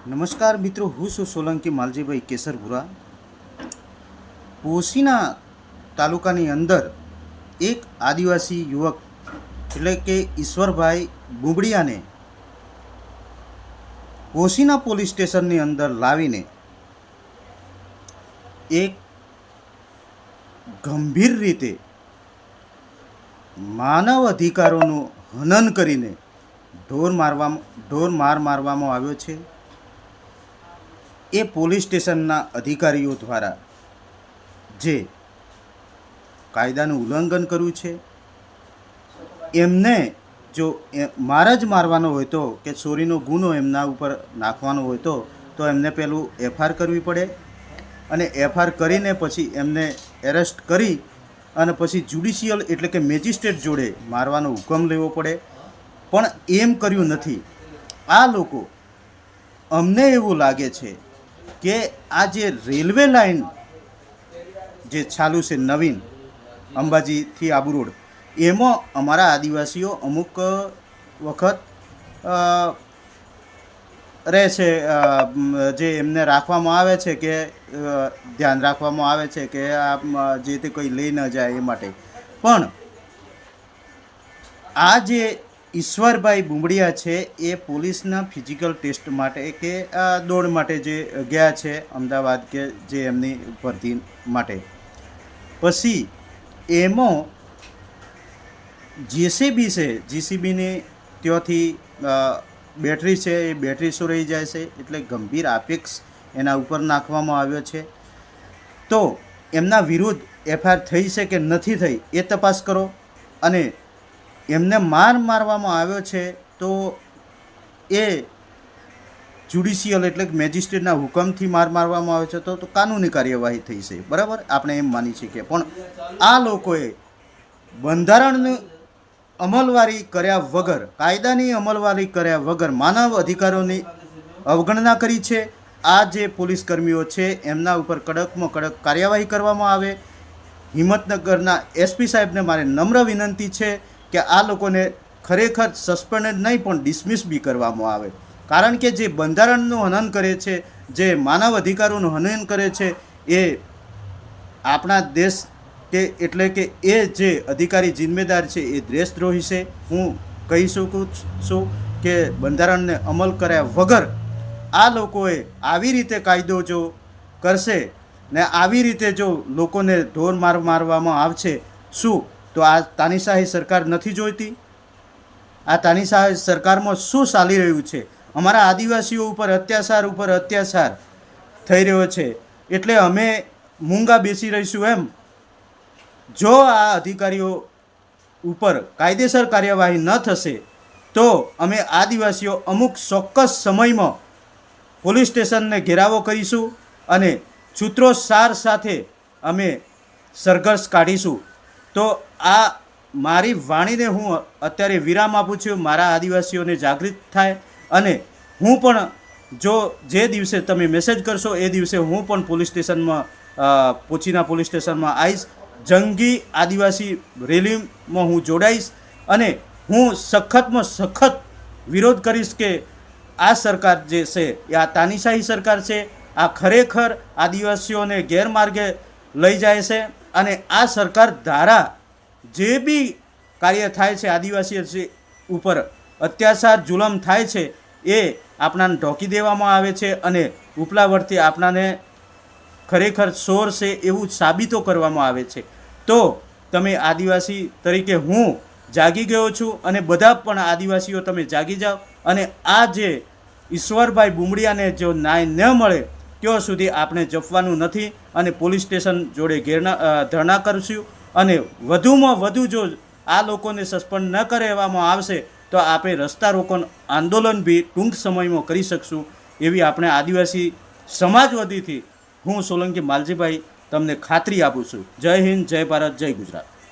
નમસ્કાર મિત્રો, હું છું સોલંકી માલજીભાઈ કેસરપુરા. પોશીના તાલુકાની અંદર એક આદિવાસી યુવક એટલે કે ઈશ્વરભાઈ બુંબડિયાને પોશીના પોલીસ સ્ટેશનની અંદર લાવીને એક ગંભીર રીતે માનવ અધિકારોનું હનન કરીને ઢોર માર મારવામાં આવ્યો છે. એ પોલીસ સ્ટેશનના અધિકારીઓ દ્વારા જે કાયદાનું ઉલ્લંઘન કર્યું છે, એમને જો માર જ મારવાનો હોય તો કે ચોરીનો ગુનો એમના ઉપર નાખવાનો હોય તો એમને પહેલું એફઆઈઆર કરવી પડે અને એફઆઈઆર કરીને પછી એમને એરેસ્ટ કરી અને પછી જ્યુડિશિયલ એટલે કે મેજિસ્ટ્રેટ જોડે મારવાનો હુકમ લેવો પડે. પણ એમ કર્યું નથી. આ લોકો, અમને એવું લાગે છે કે આ જે રેલવે લાઇન જે ચાલુ છે નવીન અંબાજીથી આબુ રોડ, એમાં અમારા આદિવાસીઓ અમુક વખત રહે છે, જે એમને રાખવામાં આવે છે કે ધ્યાન રાખવામાં આવે છે કે આ જે તે કોઈ લઈ ન જાય એ માટે. પણ આ જે ઈશ્વરભાઈ બુંબડિયા છે એ પોલીસના ફિઝિકલ ટેસ્ટ માટે કે દોડ માટે જે ગયા છે અમદાવાદ કે જે એમની ભરતી માટે, પછી એમાં જેસીબી છે, જીસીબીની ત્યાંથી બેટરી છે, એ બેટરી રહી જાય છે. એટલે ગંભીર આક્ષેપ એના ઉપર નાખવામાં આવ્યો છે. તો એમના વિરુદ્ધ એફઆઈઆર થઈ છે કે નથી થઈ એ તપાસ કરો. અને એમને મારવામાં આવ્યો છે તો એ જ્યુડિશિયલ એટલે કે મેજિસ્ટ્રેટના હુકમથી મારવામાં આવ્યો છે તો કાનૂની કાર્યવાહી થઈ છે, બરાબર, આપણે એમ માની શકીએ. પણ આ લોકોએ બંધારણની અમલવારી કર્યા વગર, કાયદાની અમલવારી કર્યા વગર માનવ અધિકારોની અવગણના કરી છે. આ જે પોલીસ કર્મીઓ છે એમના ઉપર કડકમાં કડક કાર્યવાહી કરવામાં આવે. હિંમતનગરના એસપી સાહેબને મારે નમ્ર વિનંતી છે કે આ લોકોને ખરેખર સસ્પેન્ડ નહીં પણ ડિસમિસ બી કરવામાં આવે. કારણ કે જે બંધારણનું હનન કરે છે, જે માનવ અધિકારોનું હનન કરે છે, એ આપણા દેશ કે એટલે કે એ જે અધિકારી જિમ્મેદાર છે એ દેશદ્રોહી છે. હું કહી શકું છું કે બંધારણને અમલ કર્યા વગર આ લોકોએ આવી રીતે કાયદો જો કરશે ને આવી રીતે જો લોકોને ઢોર મારવામાં આવશે, શું તો આ તાનાશાહી સરકાર નથી જોઈતી? આ તાનાશાહી સરકારમાં શું ચાલી રહ્યું છે? અમારા આદિવાસીઓ ઉપર અત્યાચાર થઈ રહ્યો છે. એટલે અમે મૂંગા બેસી રહીશું એમ? જો આ અધિકારીઓ ઉપર કાયદેસર કાર્યવાહી ન થશે તો અમે આદિવાસીઓ અમુક ચોક્કસ સમયમાં પોલીસ સ્ટેશનને ઘેરાવો કરીશું અને સૂત્રોચ્ચાર સાથે અમે સંઘર્ષ કાઢીશું. તો આ મારી વાણીને હું અત્યારે વિરામ આપું છું. મારા આદિવાસીઓને જાગૃત થાય અને હું પણ જો જે દિવસે તમે મેસેજ કરશો એ દિવસે હું પણ પોલીસ સ્ટેશનમાં, પોશીના પોલીસ સ્ટેશનમાં આવીશ. જંગી આદિવાસી રેલીમાં હું જોડાઈશ અને હું સખતમાં સખત વિરોધ કરીશ કે આ સરકાર જે છે એ આ તાનાશાહી સરકાર છે. આ ખરેખર આદિવાસીઓને ગેરમાર્ગે લઈ જાય છે. અને આ સરકાર દ્વારા જે બી કાર્ય થાય છે, આદિવાસી ઉપર અત્યાચાર જુલમ થાય છે, એ આપણાને ઢોકી દેવામાં આવે છે અને ઉપલાવરથી આપણાને ખરેખર ચોર છે એવું સાબિતો કરવામાં આવે છે. તો તમે આદિવાસી તરીકે હું જાગી ગયો છું અને બધા પણ આદિવાસીઓ તમે જાગી જાઓ અને આ જે ઈશ્વરભાઈ બુંબડિયાને જો ન્યાય ન મળે ત્યાં સુધી આપણે જપવાનું નથી અને પોલીસ સ્ટેશન જોડે ધરણા કરશું. અને વધુમાં વધુ જો આ લોકોને સસ્પેન્ડ ન કરવામાં આવશે તો આપણે રસ્તા રોકો આંદોલન બી ટૂંક સમયમાં કરી શકશું. એવી આપણે આદિવાસી સમાજ વતીથી હું સોલંકી માલજીભાઈ તમને ખાતરી આપું છું. જય હિન્દ, જય ભારત, જય ગુજરાત.